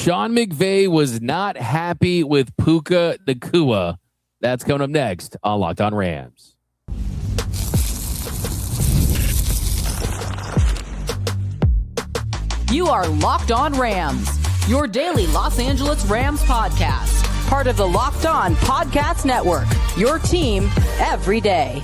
Sean McVay was not happy with Puka Nacua. That's coming up next on Locked On Rams. You are Locked On Rams, your daily Los Angeles Rams podcast. Part of the Locked On Podcast Network, your team every day.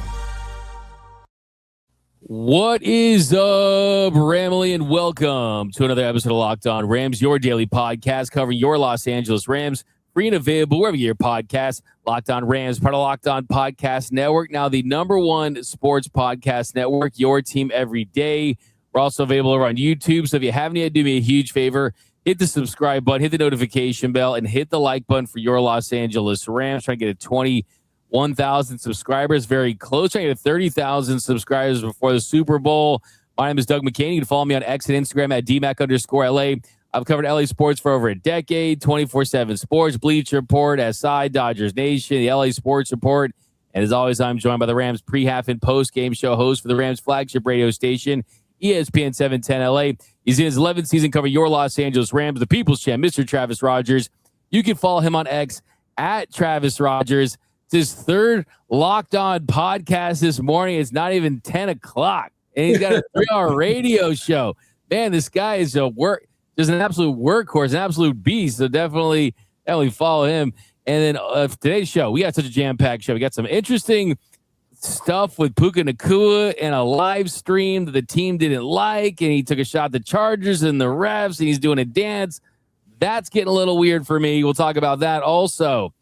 What is up, Ramily, and welcome to another episode of Locked On Rams, your daily podcast covering your Los Angeles Rams, free and available wherever you hear podcasts. Locked On Rams, part of Locked On Podcast Network, now the #1 sports podcast network, your team every day. We're also available over on YouTube, so if you haven't yet, do me a huge favor. Hit the subscribe button, hit the notification bell, and hit the like button for your Los Angeles Rams. Trying to get a 21,000 subscribers, very close. Trying to get 30,000 subscribers before the Super Bowl. My name is Doug McCain. You can follow me on X and Instagram at DMAC_LA. I've covered LA sports for over a decade, 24/7 Sports, Bleacher Report, SI, Dodgers Nation, the LA Sports Report. And as always, I'm joined by the Rams pre-half and post-game show host for the Rams flagship radio station, ESPN 710 LA. He's in his 11th season covering your Los Angeles Rams, the People's Champ, Mr. Travis Rogers. You can follow him on X at Travis Rogers. It's his third Locked On podcast this morning. It's not even 10 o'clock, and he's got a 3-hour radio show. Man, this guy is just an absolute workhorse, an absolute beast. So definitely follow him. And then today's show, we got such a jam-packed show. We got some interesting stuff with Puka Nacua and a live stream that the team didn't like, and he took a shot at the Chargers and the refs, and he's doing a dance. That's getting a little weird for me. We'll talk about that also.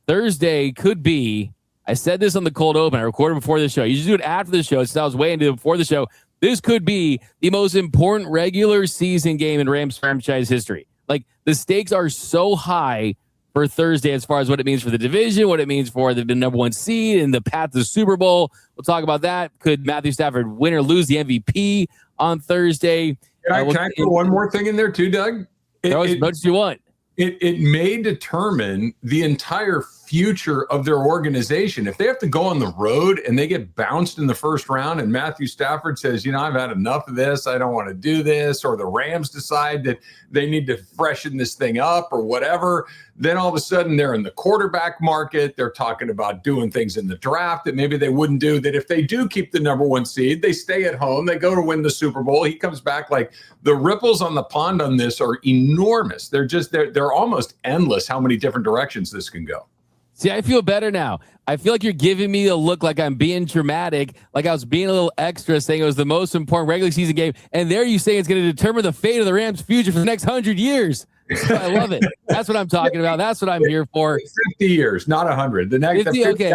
Thursday could be, I said this on the cold open, I recorded before the show. You should do it after the show, since I was waiting to do it before the show. This could be the most important regular season game in Rams franchise history. Like, the stakes are so high for Thursday as far as what it means for the division, what it means for the #1 seed and the path to the Super Bowl. We'll talk about that. Could Matthew Stafford win or lose the MVP on Thursday? Can I put one more thing in there too, Doug? Throw as much as you want. It may determine the entire future of their organization. If they have to go on the road and they get bounced in the first round and Matthew Stafford says, I've had enough of this, I don't want to do this, or the Rams decide that they need to freshen this thing up or whatever, then all of a sudden they're in the quarterback market. They're talking about doing things in the draft that maybe they wouldn't do, that if they do keep the #1 seed, they stay at home, they go to win the Super Bowl. He comes back. Like, the ripples on the pond on this are enormous. They're almost endless how many different directions this can go. See, I feel better now. I feel like you're giving me a look like I'm being dramatic, like I was being a little extra, saying it was the most important regular season game, and there you say it's going to determine the fate of the Rams' future for the next 100 years. I love it. That's what I'm talking about. That's what I'm here for. 50 years, not 100. The next 50, okay.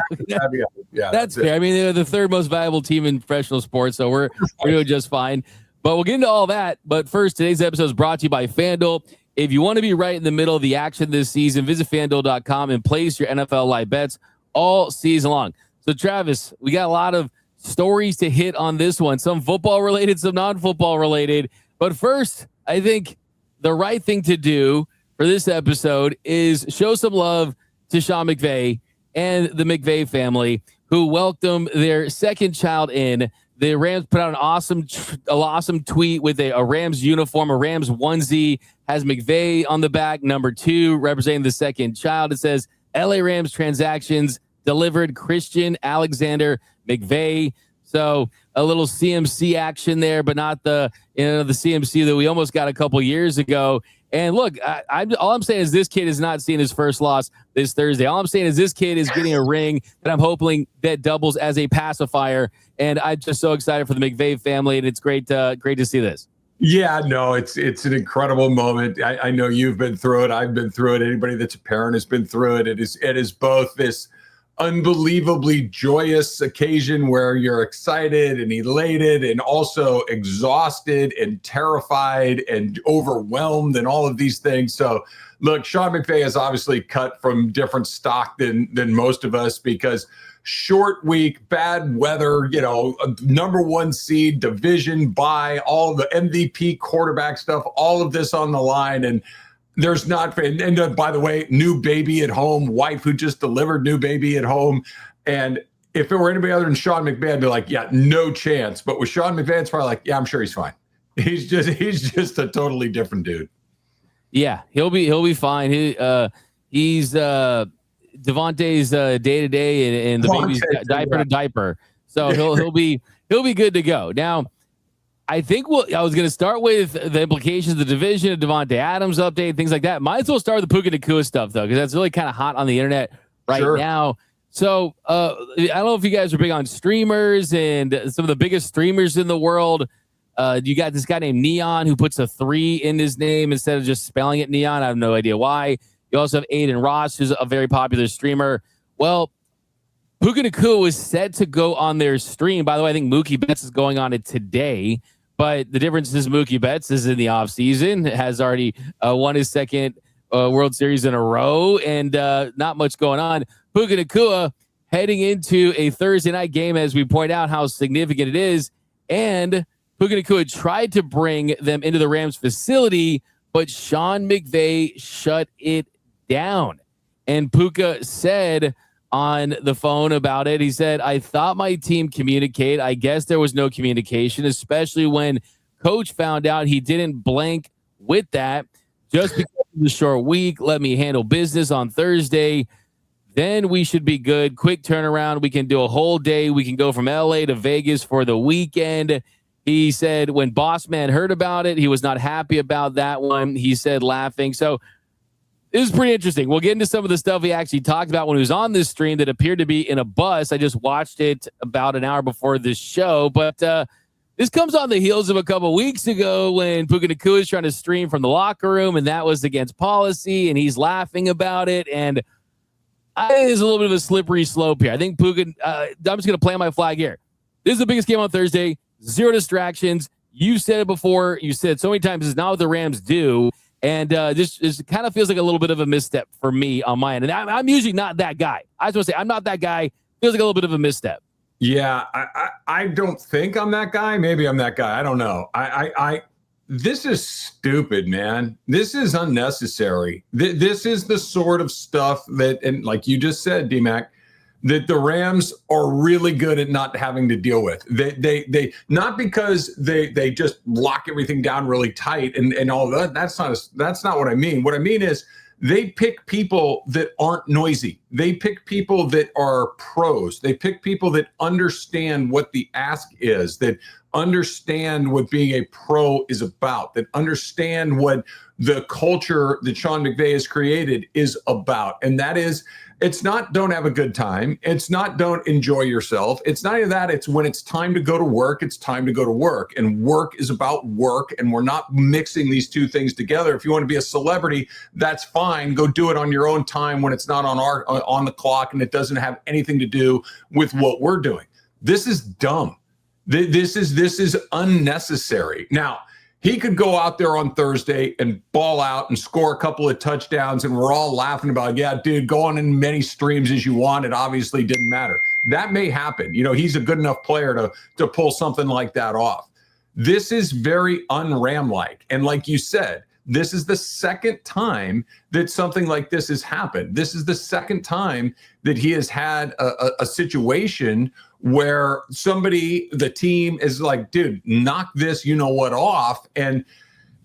Yeah, that's fair. I mean, they're the third most valuable team in professional sports, so we're doing just fine. But we'll get into all that. But first, today's episode is brought to you by FanDuel. If you want to be right in the middle of the action this season, visit FanDuel.com and place your NFL live bets all season long. So, Travis, we got a lot of stories to hit on this one. Some football related, some non-football related. But first, I think the right thing to do for this episode is show some love to Sean McVay and the McVay family, who welcomed their second child in. The Rams put out an awesome tweet with a Rams uniform, a Rams onesie, has McVay on the back, #2, representing the second child. It says, LA Rams transactions delivered, Christian Alexander McVay. So a little CMC action there, but not the CMC that we almost got a couple years ago. And look, all I'm saying is this kid is not seeing his first loss this Thursday. All I'm saying is this kid is getting a ring that I'm hoping that doubles as a pacifier. And I'm just so excited for the McVay family, and it's great to see this. Yeah, no, it's an incredible moment. I know you've been through it. I've been through it. Anybody that's a parent has been through it. It is both this unbelievably joyous occasion where you're excited and elated and also exhausted and terrified and overwhelmed and all of these things. So look, Sean McVay is obviously cut from different stock than most of us, because short week, bad weather, #1 seed, division bye, all the MVP quarterback stuff, all of this on the line. And there's not, and by the way, new baby at home, wife who just delivered new baby at home. And if it were anybody other than Sean McVay, I'd be like, yeah, no chance. But with Sean McVay, it's probably like, yeah, I'm sure he's fine. He's just a totally different dude. Yeah, he'll be fine. He's Davante's day to day and the baby's diaper to diaper. So he'll be good to go. Now, I think I was going to start with the implications of the division, of Davante Adams update, things like that. Might as well start with the Puka Nacua stuff, though, because that's really kind of hot on the internet right now. So I don't know if you guys are big on streamers and some of the biggest streamers in the world. You got this guy named Neon who puts a 3 in his name instead of just spelling it Neon. I have no idea why. You also have Aiden Ross, who's a very popular streamer. Well, Puka Nacua was set to go on their stream. By the way, I think Mookie Betts is going on it today. But the difference is Mookie Betts is in the offseason, has already won his second World Series in a row, and not much going on. Puka Nacua heading into a Thursday night game, as we point out how significant it is. And Puka Nacua tried to bring them into the Rams facility, but Sean McVay shut it down. And Puka said on the phone about it, he said, I thought my team communicated. I guess there was no communication, especially when coach found out he didn't blank with that. Just because of the short week, let me handle business on Thursday. Then we should be good. Quick turnaround. We can do a whole day. We can go from LA to Vegas for the weekend. He said when Boss Man heard about it, he was not happy about that one. He said laughing. So it was pretty interesting. We'll get into some of the stuff he actually talked about when he was on this stream that appeared to be in a bus. I just watched it about an hour before this show. But this comes on the heels of a couple weeks ago when Puka Nacua is trying to stream from the locker room, and that was against policy, and he's laughing about it. And I think there's a little bit of a slippery slope here. I think Puka, I'm just going to plant my flag here. This is the biggest game on Thursday. 0 distractions. You said it before. You said so many times, this is not what the Rams do. And this kind of feels like a little bit of a misstep for me on my end. And I'm usually not that guy. I just want to say I'm not that guy. Feels like a little bit of a misstep. Yeah, I don't think I'm that guy. Maybe I'm that guy. I don't know. This is stupid, man. This is unnecessary. This is the sort of stuff that, and like you just said, D-Mac, that the Rams are really good at not having to deal with. They not because they just lock everything down really tight and all that. That's not what I mean. What I mean is they pick people that aren't noisy. They pick people that are pros. They pick people that understand what the ask is, that understand what being a pro is about, that understand what the culture that Sean McVay has created is about. And that is, it's not don't have a good time. It's not don't enjoy yourself. It's not even that. It's when it's time to go to work, it's time to go to work. And work is about work. And we're not mixing these two things together. If you want to be a celebrity, that's fine. Go do it on your own time when it's not on the clock and it doesn't have anything to do with what we're doing. This is dumb. This is unnecessary. Now, he could go out there on Thursday and ball out and score a couple of touchdowns, and we're all laughing about, yeah, dude, go on in many streams as you want. It obviously didn't matter. That may happen. You know, he's a good enough player to pull something like that off. This is very un-Ram-like. And like you said, this is the second time that something like this has happened. This is the second time that he has had a situation where somebody, the team is like, dude, knock this, you know what, off. And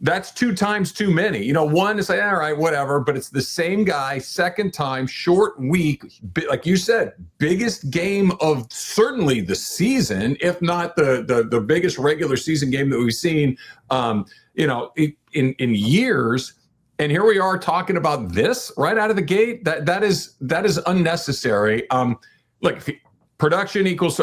that's 2 times too many. You know, one is like, all right, whatever, but it's the same guy, second time, short week, like you said, biggest game of certainly the season, if not the biggest regular season game that we've seen, you know, in years. And here we are talking about this right out of the gate. That is unnecessary. Look, if production equals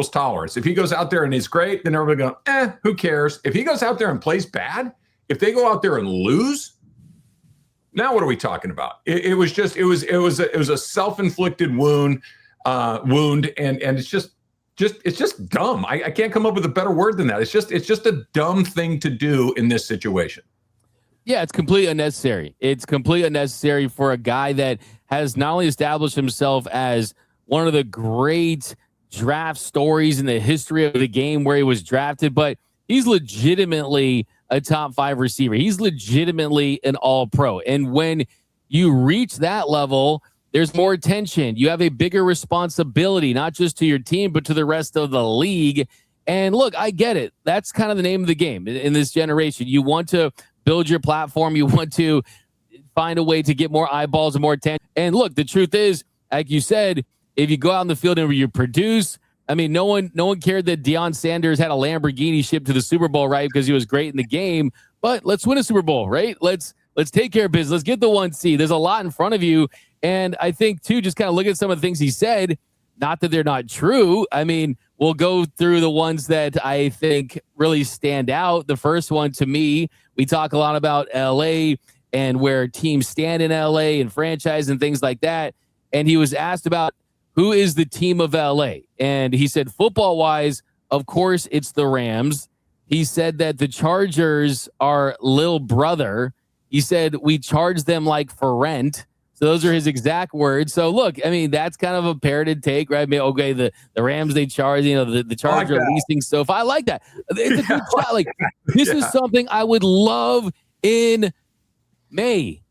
tolerance. If he goes out there and is great, then everybody go, who cares? If he goes out there and plays bad, if they go out there and lose, now what are we talking about? It was a self-inflicted wound, and it's just dumb. I can't come up with a better word than that. It's just a dumb thing to do in this situation. Yeah, it's completely unnecessary. It's completely unnecessary for a guy that has not only established himself as one of the great draft stories in the history of the game where he was drafted, but he's legitimately a top 5 receiver. He's legitimately an all-pro. And when you reach that level, there's more attention. You have a bigger responsibility, not just to your team, but to the rest of the league. And look, I get it. That's kind of the name of the game in this generation. You want to build build your platform. You want to find a way to get more eyeballs and more attention. And look, the truth is, like you said, if you go out in the field and you produce, I mean, no one cared that Deion Sanders had a Lamborghini shipped to the Super Bowl, right? Because he was great in the game. But let's win a Super Bowl, right? Let's take care of business. Let's get the 1 seed. There's a lot in front of you. And I think, too, just kind of look at some of the things he said. Not that they're not true. I mean, we'll go through the ones that I think really stand out. The first one, to me, we talk a lot about L.A. and where teams stand in L.A. and franchise and things like that. And he was asked about who is the team of L.A. And he said, football-wise, of course, it's the Rams. He said that the Chargers are little brother. He said, we charge them like for rent. So those are his exact words. So look, I mean, that's kind of a parroted take, right? I mean, okay, the Rams, they charge, the Chargers are leasing stuff. I like that. It's a good shot. Like, this is something I would love in May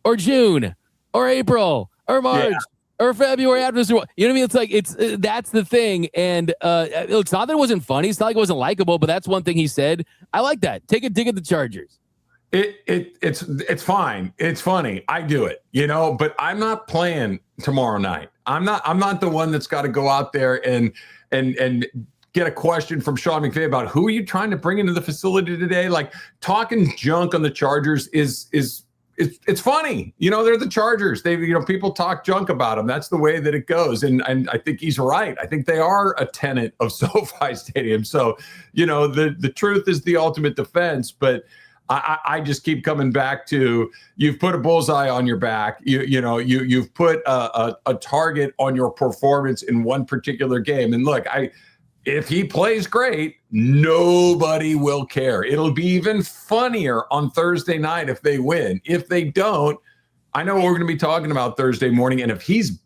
or June or April or March or February after the Super Bowl. You know what I mean? It's like, that's the thing. And it's not that it wasn't funny. It's not like it wasn't likable, but that's one thing he said. I like that. Take a dig at the Chargers. It's fine. It's funny. I do it, but I'm not playing tomorrow night. I'm not the one that's got to go out there and get a question from Sean McVay about who are you trying to bring into the facility today? Like, talking junk on the Chargers it's funny. They're the Chargers. People talk junk about them. That's the way that it goes. And I think he's right. I think they are a tenant of SoFi Stadium. So, the truth is the ultimate defense, but I just keep coming back to, you've put a bullseye on your back. You've put a target on your performance in one particular game. And look, if he plays great, nobody will care. It'll be even funnier on Thursday night if they win. If they don't, I know what we're going to be talking about Thursday morning. And if he's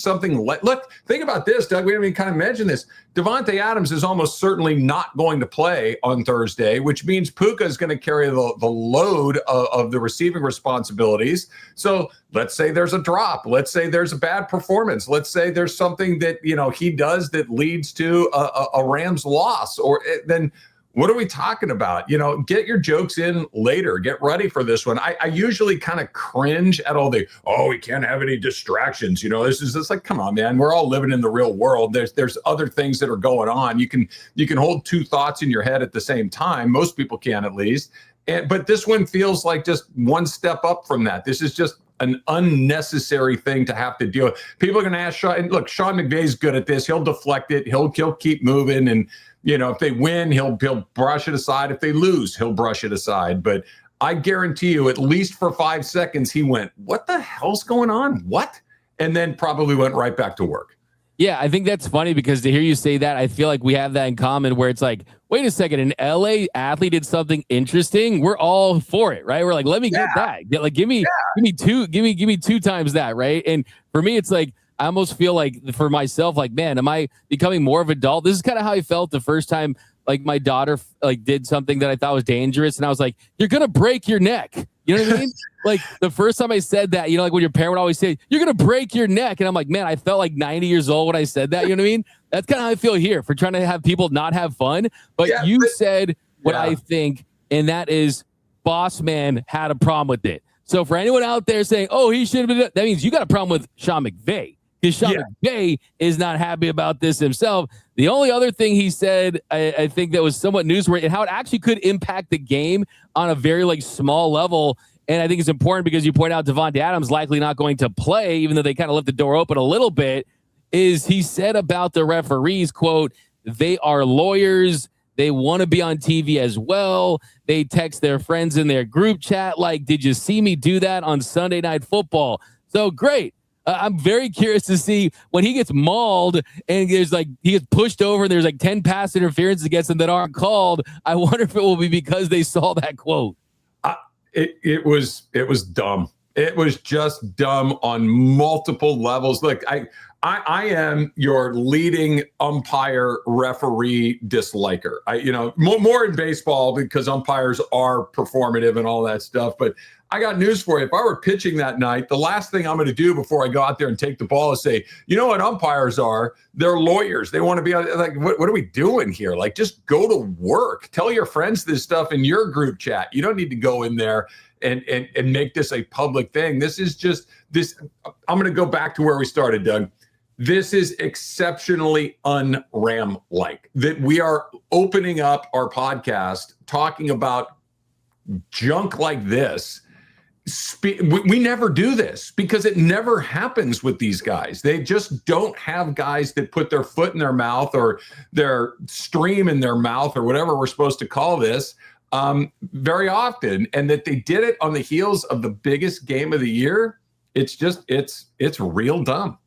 something look, think about this, Doug. We haven't even kind of mentioned this. Davante Adams is almost certainly not going to play on Thursday, which means Puka is going to carry the load of the receiving responsibilities. So let's say there's a drop. Let's say there's a bad performance. Let's say there's something that he does that leads to a Rams loss, or then. What are we talking about? Get your jokes in later. Get ready for this one. I usually kind of cringe at all we can't have any distractions. This is just like, come on, man. We're all living in the real world. There's other things that are going on. You can hold two thoughts in your head at the same time. Most people can, at least. But this one feels like just one step up from that. This is just an unnecessary thing to have to deal with. People are going to ask Sean, and look, Sean McVay's good at this. He'll deflect it. He'll keep moving, and if they win, he'll brush it aside. If they lose, he'll brush it aside. But I guarantee you, at least for 5 seconds, he went, "What the hell's going on? What?" And then probably went right back to work. Yeah, I think that's funny, because to hear you say that, I feel like we have that in common, where it's like, wait a second, an LA athlete did something interesting. We're all for it, right? We're like, let me get that. Give me two times that, right? And for me, it's like, I almost feel like, for myself, like, man, am I becoming more of an adult? This is kind of how I felt the first time, like, my daughter did something that I thought was dangerous, and I was like, you're gonna break your neck. You know what I mean? Like, the first time I said that, like when your parent would always say, you're gonna break your neck, and I'm like, man, I felt like 90 years old when I said that. You know what I mean? That's kind of how I feel here, for trying to have people not have fun. But you said what I think, and that is, Boss Man had a problem with it. So for anyone out there saying, oh, he should have been, that means you got a problem with Sean McVay. Because Sean McVay is not happy about this himself. The only other thing he said, I think that was somewhat newsworthy, and how it actually could impact the game on a very small level. And I think it's important, because you point out Davante Adams likely not going to play, even though they kind of left the door open a little bit, is he said about the referees, quote, they are lawyers. They want to be on TV as well. They text their friends in their group chat like, did you see me do that on Sunday Night Football? So great. I'm very curious to see when he gets mauled and he gets pushed over and there's 10 pass interferences against him that aren't called. I wonder if it will be because they saw that quote. It was dumb. It was just dumb on multiple levels. Look, I am your leading umpire referee disliker. More in baseball because umpires are performative and all that stuff. But I got news for you. If I were pitching that night, the last thing I'm going to do before I go out there and take the ball is say, you know what umpires are? They're lawyers. They want to be like, what are we doing here? Like, just go to work. Tell your friends this stuff in your group chat. You don't need to go in there and make this a public thing. This is just this. I'm going to go back to where we started, Doug. This is exceptionally un-Ram-like, that we are opening up our podcast talking about junk like this. We never do this because it never happens with these guys. They just don't have guys that put their foot in their mouth or their stream in their mouth or whatever we're supposed to call this very often. And that they did it on the heels of the biggest game of the year. It's real dumb.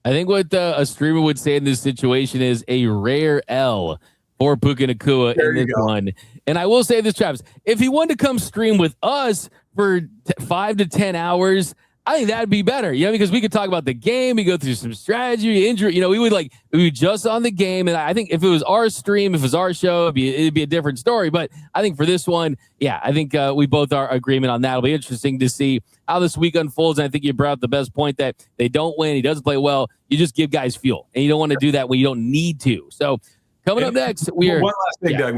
I think what a streamer would say in this situation is a rare L for Puka Nacua in this one. And I will say this, Travis, if he wanted to come stream with us for 5 to 10 hours, I think that'd be better, because we could talk about the game, we go through some strategy, injury, we would just on the game. And I think if it was our stream, if it was our show, it'd be a different story. But I think for this one, I think we both are agreement on that. It'll be interesting to see how this week unfolds. And I think you brought up the best point that they don't win. He doesn't play well. You just give guys fuel, and you don't want to do that when you don't need to. So coming up next, one last thing, Doug.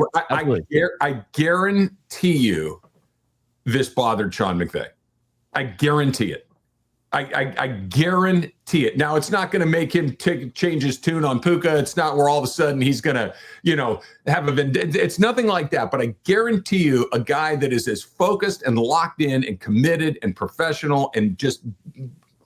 I guarantee you this bothered Sean McVay. I guarantee it. I guarantee it. Now, it's not going to make him change his tune on Puka. It's not where all of a sudden he's going to, have a vendetta. It's nothing like that. But I guarantee you a guy that is as focused and locked in and committed and professional and just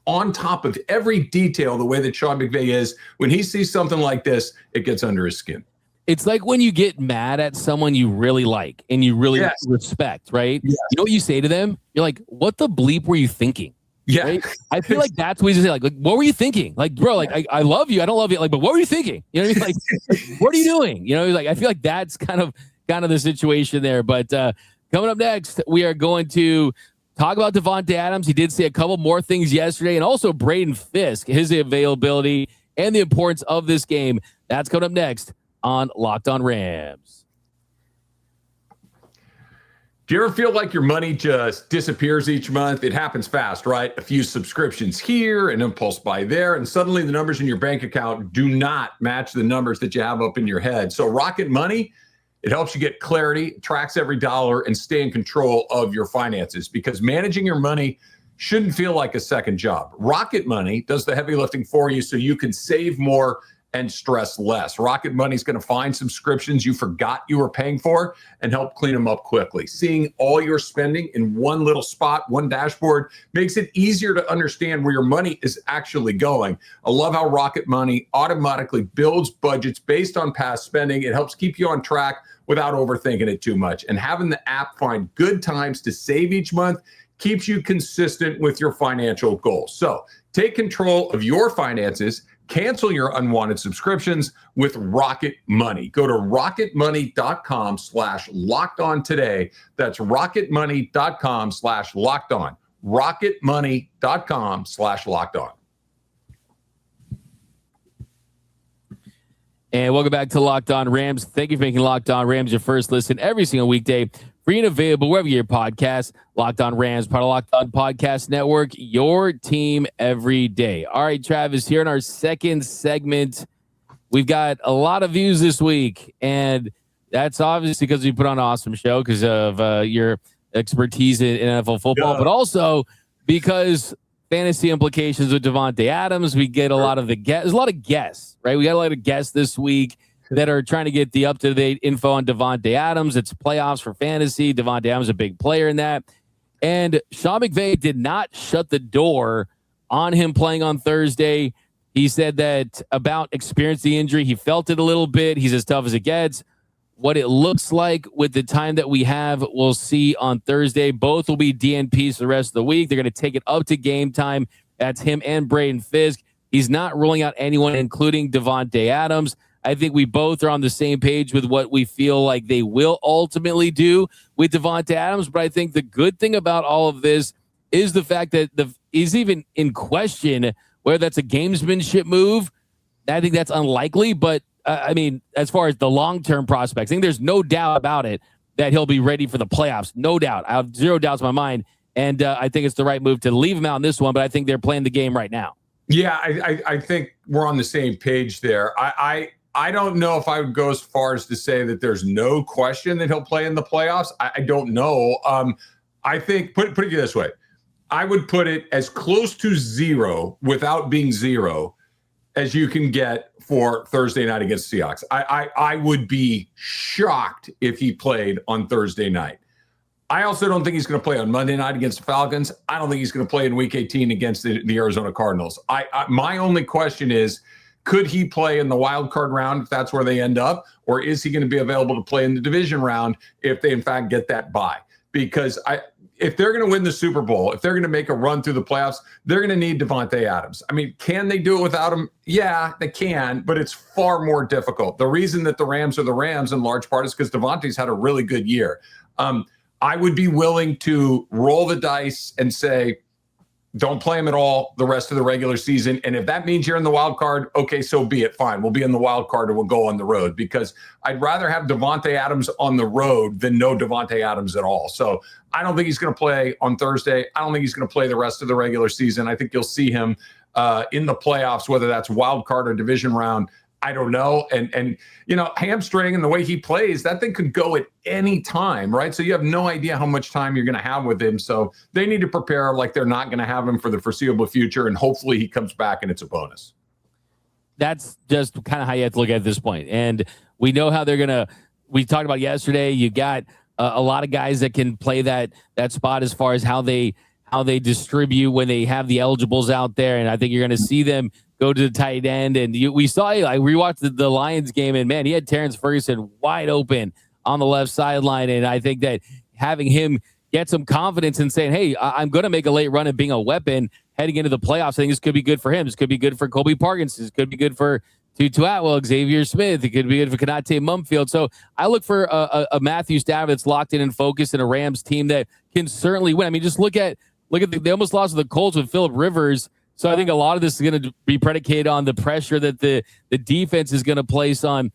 on top of every detail the way that Sean McVay is, when he sees something like this, it gets under his skin. It's like when you get mad at someone you really like and you really respect, right? Yes. You know what you say to them? You're like, what the bleep were you thinking? Yeah. Right? I feel like that's what you say. Like, what were you thinking? Like, bro, like, I love you. I don't love you. Like, but what were you thinking? You know what I mean? Like, what are you doing? Like, I feel like that's kind of the situation there. But coming up next, we are going to talk about Davante Adams. He did say a couple more things yesterday, and also Braden Fisk, his availability and the importance of this game. That's coming up next on Locked On Rams. Do you ever feel like your money just disappears each month? It happens fast, right? A few subscriptions here, an impulse buy there, and suddenly the numbers in your bank account do not match the numbers that you have up in your head. So Rocket Money, it helps you get clarity, tracks every dollar, and stay in control of your finances, because managing your money shouldn't feel like a second job. Rocket Money does the heavy lifting for you so you can save more and stress less. Rocket Money is going to find subscriptions you forgot you were paying for and help clean them up quickly. Seeing all your spending in one little spot, one dashboard, makes it easier to understand where your money is actually going. I love how Rocket Money automatically builds budgets based on past spending. It helps keep you on track without overthinking it too much. And having the app find good times to save each month keeps you consistent with your financial goals. So take control of your finances. Cancel your unwanted subscriptions with Rocket Money. Go to rocketmoney.com/lockedon today. That's rocketmoney.com/lockedon. rocketmoney.com/lockedon. And welcome back to Locked On Rams. Thank you for making Locked On Rams your first listen every single weekday. Free and available wherever you get your podcast. Locked On Rams, part of Locked On Podcast Network, your team every day. All right, Travis, here in our second segment, we've got a lot of views this week, and that's obviously because we put on an awesome show because of your expertise in NFL football, but also because fantasy implications with Davante Adams. We get a lot of there's a lot of guests, right? We got a lot of guests this week that are trying to get the up-to-date info on Davante Adams. It's playoffs for fantasy. Davante Adams is a big player in that. And Sean McVay did not shut the door on him playing on Thursday. He said that about experiencing the injury, he felt it a little bit. He's as tough as it gets. What it looks like with the time that we have, we'll see on Thursday. Both will be DNPs for the rest of the week. They're going to take it up to game time. That's him and Braden Fisk. He's not ruling out anyone, including Davante Adams. I think we both are on the same page with what we feel like they will ultimately do with Davante Adams. But I think the good thing about all of this is the fact that he's even in question Whether that's a gamesmanship move, I think that's unlikely. But, I mean, as far as the long-term prospects, I think there's no doubt about it that he'll be ready for the playoffs. No doubt. I have zero doubts in my mind. And I think it's the right move to leave him out in this one, but I think they're playing the game right now. Yeah, I think we're on the same page there. I don't know if I would go as far as to say that there's no question that he'll play in the playoffs. I don't know. I think, put it this way, I would put it as close to zero without being zero as you can get for Thursday night against Seahawks. I would be shocked if he played on Thursday night. I also don't think he's going to play on Monday night against the Falcons. I don't think he's going to play in Week 18 against the Arizona Cardinals. My only question is, could he play in the wild card round if that's where they end up, or is he going to be available to play in the division round if they in fact get that bye? Because if they're going to win the Super Bowl, if they're going to make a run through the playoffs, they're going to need Davante Adams. I mean, can they do it without him? Yeah, they can, but it's far more difficult. The reason that the Rams are the Rams in large part is because Davante's had a really good year. I would be willing to roll the dice and say, don't play him at all the rest of the regular season. And if that means you're in the wild card, okay, so be it. Fine. We'll be in the wild card or we'll go on the road, because I'd rather have Davante Adams on the road than no Davante Adams at all. So I don't think he's going to play on Thursday. I don't think he's going to play the rest of the regular season. I think you'll see him in the playoffs, whether that's wild card or division round. I don't know. And you know, hamstring and the way he plays, that thing could go at any time, right? So you have no idea how much time you're going to have with him. So they need to prepare like they're not going to have him for the foreseeable future. And hopefully he comes back and it's a bonus. That's just kind of how you have to look at this point. And we know how they're going to, we talked about yesterday, you got a lot of guys that can play that spot as far as how they distribute when they have the eligibles out there. And I think you're going to see them go to the tight end. And we saw, I rewatched the Lions game, and man, he had Terrence Ferguson wide open on the left sideline. And I think that having him get some confidence and saying, hey, I'm going to make a late run and being a weapon heading into the playoffs, I think this could be good for him. This could be good for Colby Parkinson. This could be good for Tutu Atwell, Xavier Smith. It could be good for Konate Mumfield. So I look for a Matthew Stafford that's locked in and focused, in a Rams team that can certainly win. I mean, just look at they almost lost to the Colts with Phillip Rivers. So I think a lot of this is going to be predicated on the pressure that the defense is going to place on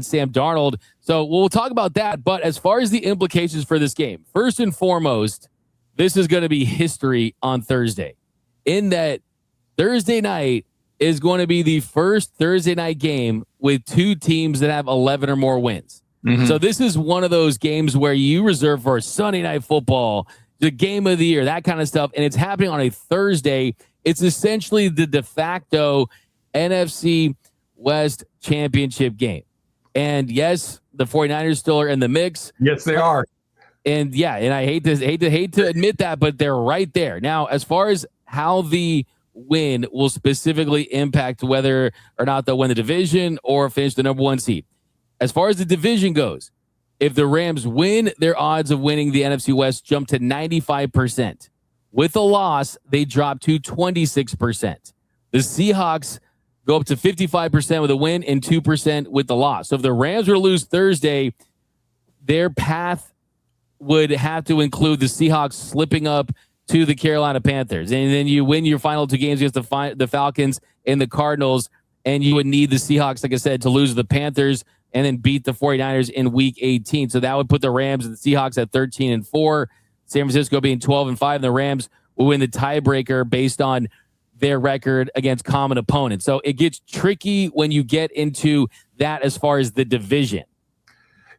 Sam Darnold. So we'll talk about that. But as far as the implications for this game, first and foremost, this is going to be history on Thursday, in that Thursday night is going to be the first Thursday night game with two teams that have 11 or more wins. Mm-hmm. So this is one of those games where you reserve for Sunday Night Football, the game of the year, that kind of stuff. And it's happening on a Thursday. It's essentially the de facto NFC West championship game. And yes, the 49ers still are in the mix. Yes, they are. And yeah, and I hate to admit that, but they're right there. Now, as far as how the win will specifically impact whether or not they'll win the division or finish the number one seed. As far as the division goes, if the Rams win, their odds of winning the NFC West jump to 95%. With a loss, they drop to 26%. The Seahawks go up to 55% with a win and 2% with the loss. So if the Rams were to lose Thursday, their path would have to include the Seahawks slipping up to the Carolina Panthers. And then you win your final two games against the Falcons and the Cardinals, and you would need the Seahawks, like I said, to lose the Panthers and then beat the 49ers in Week 18. So that would put the Rams and the Seahawks at 13-4. San Francisco being 12-5, and the Rams will win the tiebreaker based on their record against common opponents. So it gets tricky when you get into that as far as the division.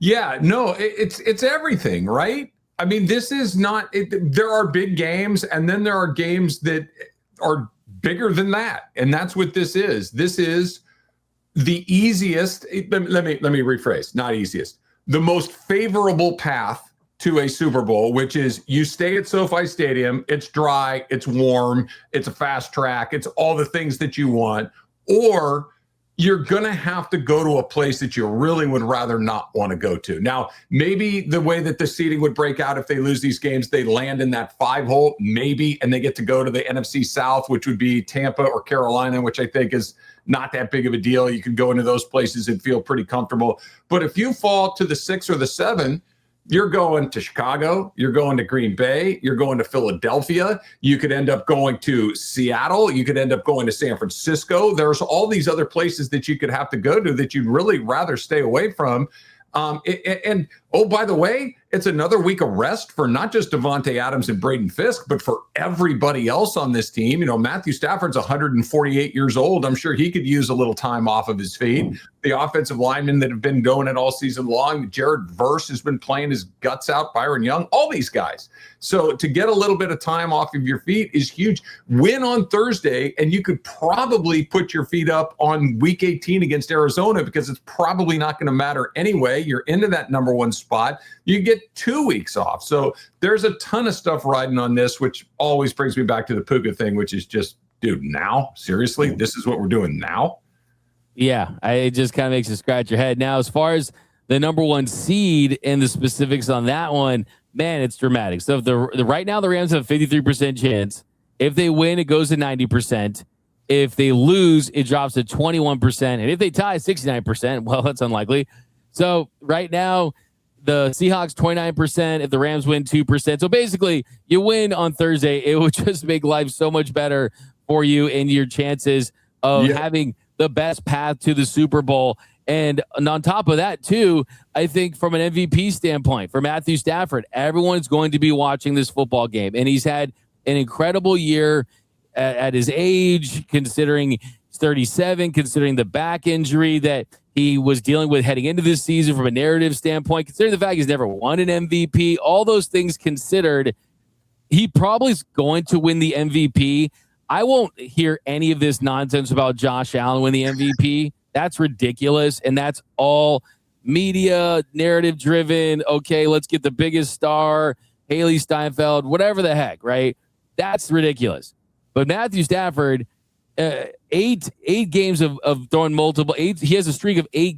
Yeah, no, it's everything, right? I mean, this is not, there are big games, and then there are games that are bigger than that. And that's what this is. This is the easiest, let me rephrase, not easiest, the most favorable path to a Super Bowl, which is you stay at SoFi Stadium, it's dry, it's warm, it's a fast track, it's all the things that you want, or you're going to have to go to a place that you really would rather not want to go to. Now, maybe the way that the seeding would break out if they lose these games, they land in that 5-hole, maybe, and they get to go to the NFC South, which would be Tampa or Carolina, which I think is not that big of a deal. You can go into those places and feel pretty comfortable. But if you fall to the 6 or the 7, you're going to Chicago, you're going to Green Bay, you're going to Philadelphia, you could end up going to Seattle, you could end up going to San Francisco. There's all these other places that you could have to go to that you'd really rather stay away from. And oh, by the way, it's another week of rest for not just Davante Adams and Braden Fisk, but for everybody else on this team. You know, Matthew Stafford's 148 years old. I'm sure he could use a little time off of his feet. The offensive linemen that have been going it all season long, Jared Verse has been playing his guts out, Byron Young, all these guys. So to get a little bit of time off of your feet is huge. Win on Thursday, and you could probably put your feet up on week 18 against Arizona because it's probably not going to matter anyway. You're into that number one spot. You get 2 weeks off. So there's a ton of stuff riding on this, which always brings me back to the Puka thing, which is just, dude, now? Seriously? This is what we're doing now? Yeah, it just kind of makes you scratch your head. Now, as far as the number one seed and the specifics on that one, man, it's dramatic. So if the right now the Rams have a 53% chance. If they win, it goes to 90%. If they lose, it drops to 21%. And if they tie, 69%. Well, that's unlikely. So right now, the Seahawks 29%. If the Rams win, 2%. So basically, you win on Thursday. It would just make life so much better for you and your chances of having the best path to the Super Bowl. And on top of that, too, I think from an MVP standpoint, for Matthew Stafford, everyone's going to be watching this football game. And he's had an incredible year at his age, considering he's 37, considering the back injury that he was dealing with heading into this season from a narrative standpoint, considering the fact he's never won an MVP, all those things considered, he probably is going to win the MVP. I won't hear any of this nonsense about Josh Allen win the MVP. That's ridiculous. And that's all media, narrative driven. Okay, let's get the biggest star, Haley Steinfeld, whatever the heck, right? That's ridiculous. But Matthew Stafford, eight games of throwing multiple, he has a streak of 8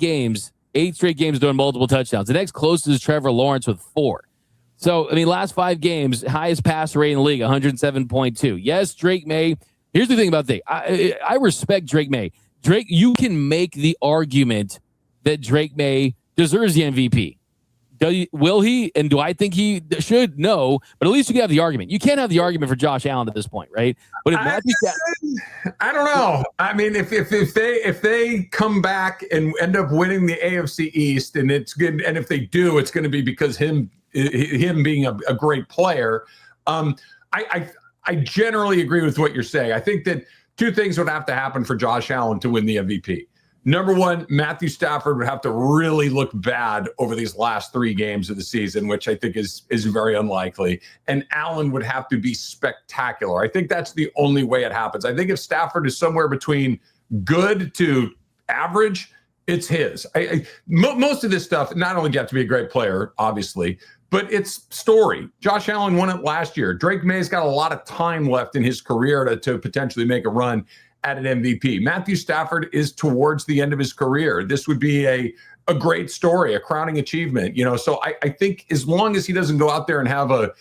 straight games throwing multiple touchdowns. The next closest is Trevor Lawrence with 4. So, I mean, last 5 games, highest passer rate in the league, 107.2. Yes, Drake May. Here's the thing about Drake. I respect Drake May. Drake, you can make the argument that Drake May deserves the MVP. Will he? And do I think he should? No, but at least you can have the argument. You can't have the argument for Josh Allen at this point, right? But if I don't know. I mean, if they come back and end up winning the AFC East, and it's good, and if they do, it's going to be because him being a great player. I generally agree with what you're saying. I think that 2 things would have to happen for Josh Allen to win the MVP. Number one, Matthew Stafford would have to really look bad over these last 3 games of the season, which I think is very unlikely. And Allen would have to be spectacular. I think that's the only way it happens. I think if Stafford is somewhere between good to average, it's his. Most of this stuff, not only got to be a great player, obviously, but it's story. Josh Allen won it last year. Drake May's got a lot of time left in his career to potentially make a run at an MVP. Matthew Stafford is towards the end of his career. This would be a great story, a crowning achievement. So I think as long as he doesn't go out there and have a,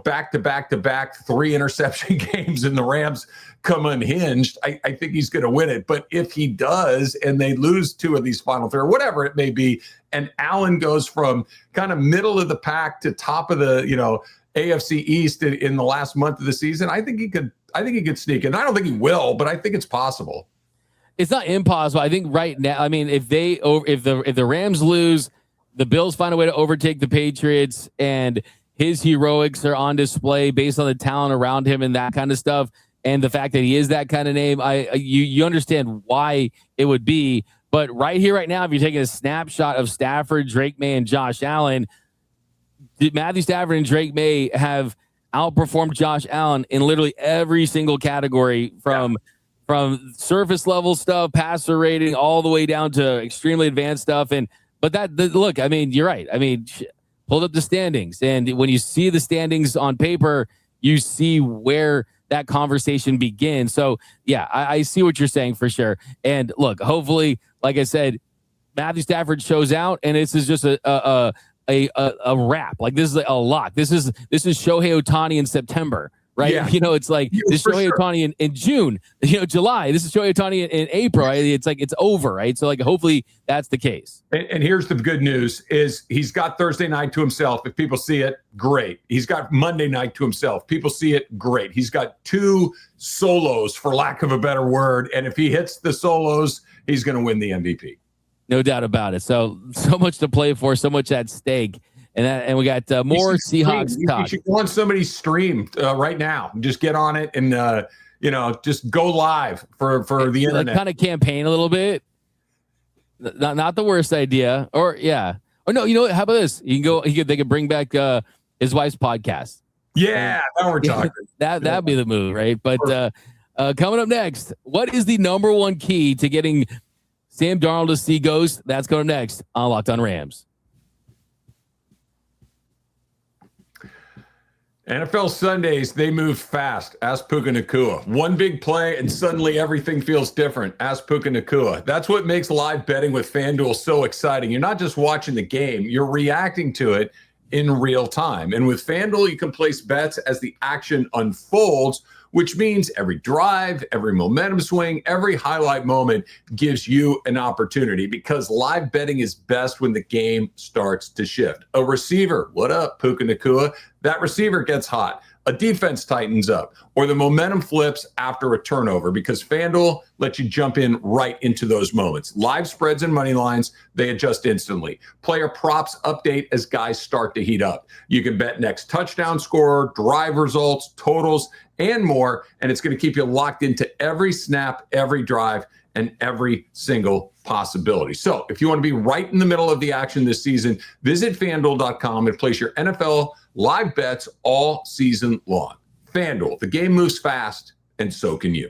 back-to-back 3 interception games and the Rams come unhinged, I think he's going to win it. But if he does and they lose 2 of these final 3 or whatever it may be, and Allen goes from kind of middle of the pack to top of the, AFC East in the last month of the season, I think he could sneak in. I don't think he will, but I think it's possible. It's not impossible. I think right now, I mean, if the Rams lose, the Bills find a way to overtake the Patriots, and his heroics are on display based on the talent around him and that kind of stuff, and the fact that he is that kind of name, you understand why it would be. But right here, right now, if you're taking a snapshot of Stafford, Drake May, and Josh Allen, Matthew Stafford and Drake May have outperformed Josh Allen in literally every single category from surface level stuff, passer rating, all the way down to extremely advanced stuff. Look, I mean, you're right. I mean, pulled up the standings, and when you see the standings on paper, you see where that conversation begins. So yeah, I see what you're saying for sure. And look, hopefully, like I said, Matthew Stafford shows out, and this is just a wrap. Like, this is a lock. This is Shohei Ohtani in September, right? Yeah. It's like this for Shohei sure. Ohtani in June, July. This is Shohei Ohtani in April. Right? It's like it's over, right? So like hopefully that's the case. And here's the good news is he's got Thursday night to himself. If people see it, great. He's got Monday night to himself. People see it, great. He's got 2 solos, for lack of a better word. And if he hits the solos, he's going to win the MVP. No doubt about it. So much to play for, so much at stake. And we got more Seahawks talk. You should go on somebody's stream right now. Just get on it and, just go live for the internet. Like kind of campaign a little bit. Not the worst idea. Or yeah. Or no, you know what? How about this? You can go. They could bring back his wife's podcast. Yeah, now we're talking. That'd be the move, right? But coming up next, what is the number one key to getting Sam Darnold to see ghosts? That's coming up next on Locked On Rams. NFL Sundays, they move fast. Ask Puka Nacua. One big play, and suddenly everything feels different. Ask Puka Nacua. That's what makes live betting with FanDuel so exciting. You're not just watching the game, you're reacting to it in real time. And with FanDuel, you can place bets as the action unfolds, which means every drive, every momentum swing, every highlight moment gives you an opportunity, because live betting is best when the game starts to shift. A receiver, what up, Puka Nacua? That receiver gets hot. A defense tightens up, or the momentum flips after a turnover, because FanDuel lets you jump in right into those moments. Live spreads and money lines, they adjust instantly. Player props update as guys start to heat up. You can bet next touchdown scorer, drive results, totals, and more, and it's going to keep you locked into every snap, every drive, and every single possibility. So if you want to be right in the middle of the action this season, visit FanDuel.com and place your NFL live bets all season long. FanDuel, the game moves fast, and so can you.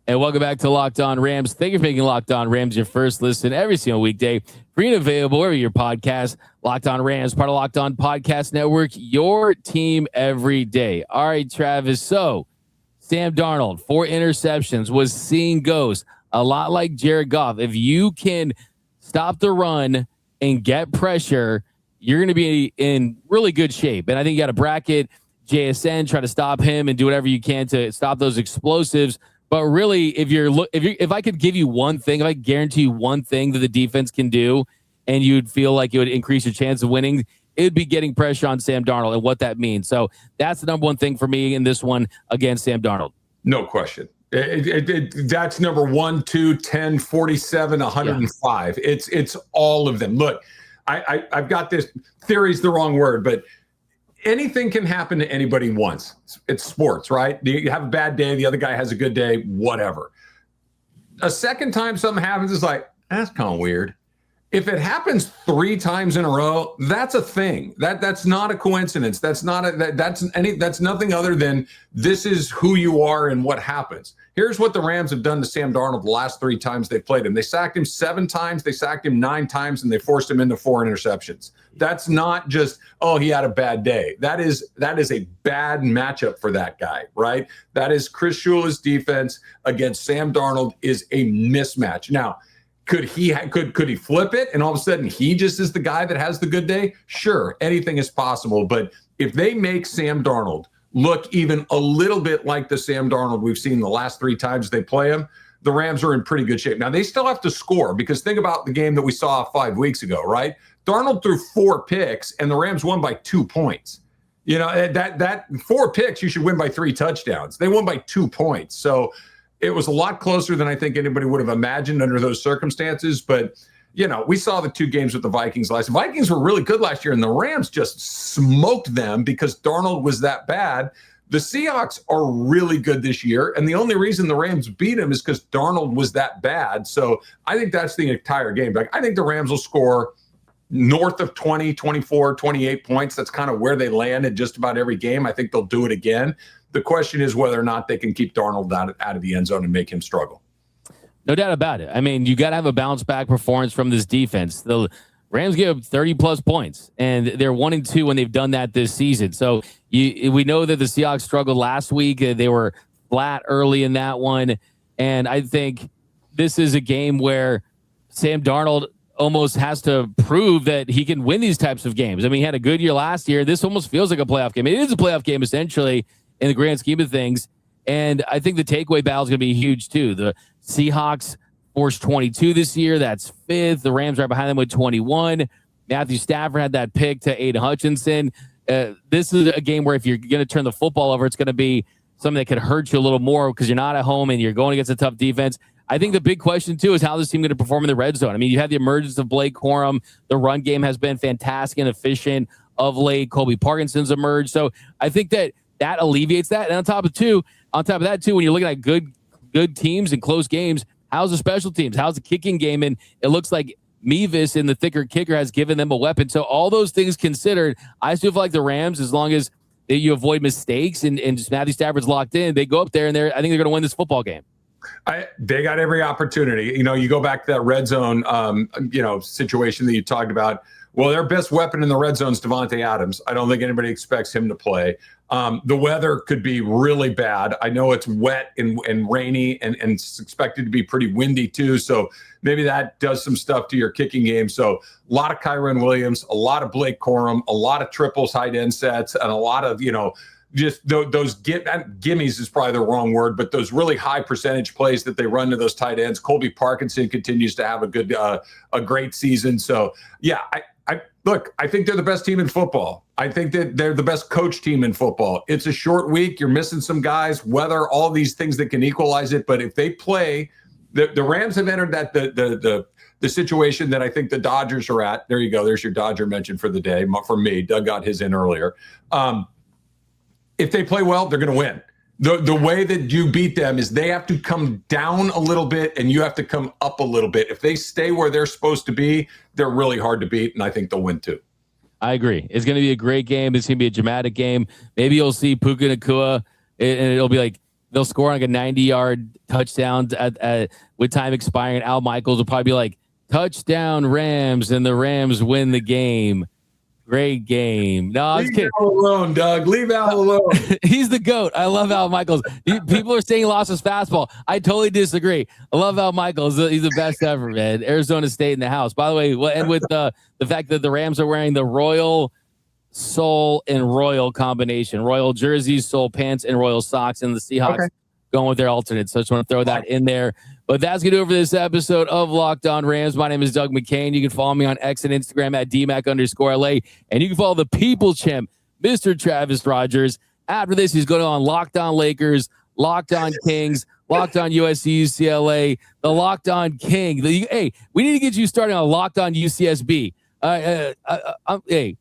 And welcome back to Locked On Rams. Thank you for making Locked On Rams your first listen every single weekday. Free and available wherever your podcast. Locked On Rams, part of Locked On Podcast Network, your team every day. All right, Travis. So Sam Darnold, 4 interceptions, was seeing ghosts, a lot like Jared Goff. If you can stop the run and get pressure, you're going to be in really good shape. And I think you got to bracket JSN, try to stop him and do whatever you can to stop those explosives. But really, if I could give you one thing, if I guarantee you one thing that the defense can do, and you'd feel like it would increase your chance of winning, it'd be getting pressure on Sam Darnold and what that means. So that's the number one thing for me in this one against Sam Darnold. No question. That's number 1, 2, 10, 47, 105. Yeah. It's all of them. Look, I've got this, theory's the wrong word, but anything can happen to anybody once. It's sports, right? You have a bad day, the other guy has a good day, whatever. A second time something happens, it's like, that's kind of weird. If it happens 3 times in a row, that's a thing. That's not a coincidence. That's nothing other than this is who you are and what happens. Here's what the Rams have done to Sam Darnold the last 3 times they played him. They sacked him 7 times, they sacked him 9 times, and they forced him into 4 interceptions. That's not just, oh, he had a bad day. That is a bad matchup for that guy, right? That is Chris Shula's defense against Sam Darnold is a mismatch. Now, could he flip it and all of a sudden he just is the guy that has the good day? Sure, anything is possible. But if they make Sam Darnold look even a little bit like the Sam Darnold we've seen the last 3 times they play him, the Rams are in pretty good shape. Now, they still have to score, because think about the game that we saw 5 weeks ago, right? Darnold threw 4 picks and the Rams won by 2 points. You know, that 4 picks, you should win by 3 touchdowns. They won by 2 points. So it was a lot closer than I think anybody would have imagined under those circumstances. But, you know, we saw the 2 games with the Vikings last. The Vikings were really good last year, and the Rams just smoked them because Darnold was that bad. The Seahawks are really good this year, and the only reason the Rams beat them is because Darnold was that bad. So I think that's the entire game. Like, I think the Rams will score north of 20, 24, 28 points. That's kind of where they land in just about every game. I think they'll do it again. The question is whether or not they can keep Darnold out of the end zone and make him struggle. No doubt about it. I mean, you got to have a bounce back performance from this defense. The Rams give up 30 plus points, and they're 1-2 when they've done that this season. So we know that the Seahawks struggled last week. They were flat early in that one. And I think this is a game where Sam Darnold, almost has to prove that he can win these types of games. I mean, he had a good year last year. This almost feels like a playoff game. It is a playoff game, essentially, in the grand scheme of things. And I think the takeaway battle is going to be huge, too. The Seahawks forced 22 this year. That's fifth. The Rams are behind them with 21. Matthew Stafford had that pick to Aiden Hutchinson. This is a game where if you're going to turn the football over, it's going to be something that could hurt you a little more because you're not at home and you're going against a tough defense. I think the big question, too, is how this team going to perform in the red zone. I mean, you have the emergence of Blake Corum. The run game has been fantastic and efficient of late. Colby Parkinson's emerged. So I think that alleviates that. And on top of that, too, when you're looking at good teams and close games, how's the special teams? How's the kicking game? And it looks like Mevis in the thicker kicker has given them a weapon. So all those things considered, I still feel like the Rams, as long as you avoid mistakes and just Matthew Stafford's locked in, they go up there and I think they're going to win this football game. They got every opportunity. You go back to that red zone, situation that you talked about. Well, their best weapon in the red zone is Davante Adams. I don't think anybody expects him to play. The weather could be really bad. I know it's wet and rainy and it's expected to be pretty windy too. So maybe that does some stuff to your kicking game. So a lot of Kyron Williams, a lot of Blake Corum, a lot of triples, tight end sets, and a lot of, just those gimmies is probably the wrong word, but those really high percentage plays that they run to those tight ends. Colby Parkinson continues to have a great season. So yeah, I think they're the best team in football. I think that they're the best coach team in football. It's a short week. You're missing some guys, weather, all these things that can equalize it. But if they play, the Rams have entered that the situation that I think the Dodgers are at. There you go. There's your Dodger mention for the day. For me, Doug got his in earlier. If they play well, they're going to win. The way that you beat them is they have to come down a little bit and you have to come up a little bit. If they stay where they're supposed to be, they're really hard to beat, and I think they'll win too. I agree. It's going to be a great game. It's going to be a dramatic game. Maybe you'll see Puka Nacua, and it'll be like they'll score like a 90-yard touchdown with time expiring. Al Michaels will probably be like, touchdown Rams, and the Rams win the game. Great game. No, I'm just kidding. Leave Al alone, Doug. Leave Al alone. He's the GOAT. I love Al Michaels. People are saying he lost his fastball. I totally disagree. I love Al Michaels. He's the best ever, man. Arizona State in the house. By the way, we'll end with the fact that the Rams are wearing the Royal Soul and Royal combination. Royal jerseys, Soul pants, and Royal socks. And the Seahawks going with their alternates. So I just want to throw that in there. But that's going to do it for this episode of Locked On Rams. My name is Doug McCain. You can follow me on X and Instagram at DMAC_LA. And you can follow the People Champ, Mr. Travis Rogers. After this, he's going on Locked On Lakers, Locked On Kings, Locked On USC, UCLA, the Locked On King. Hey, we need to get you starting on Locked On UCSB. Hey,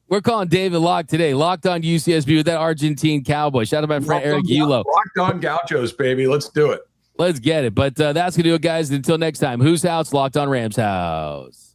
we're calling David Locke today. Locked On UCSB with that Argentine cowboy. Shout out to my friend Eric Yulo. Locked On Gauchos, baby. Let's do it. Let's get it. But that's going to do it, guys. Until next time, whose house? Locked On Rams house.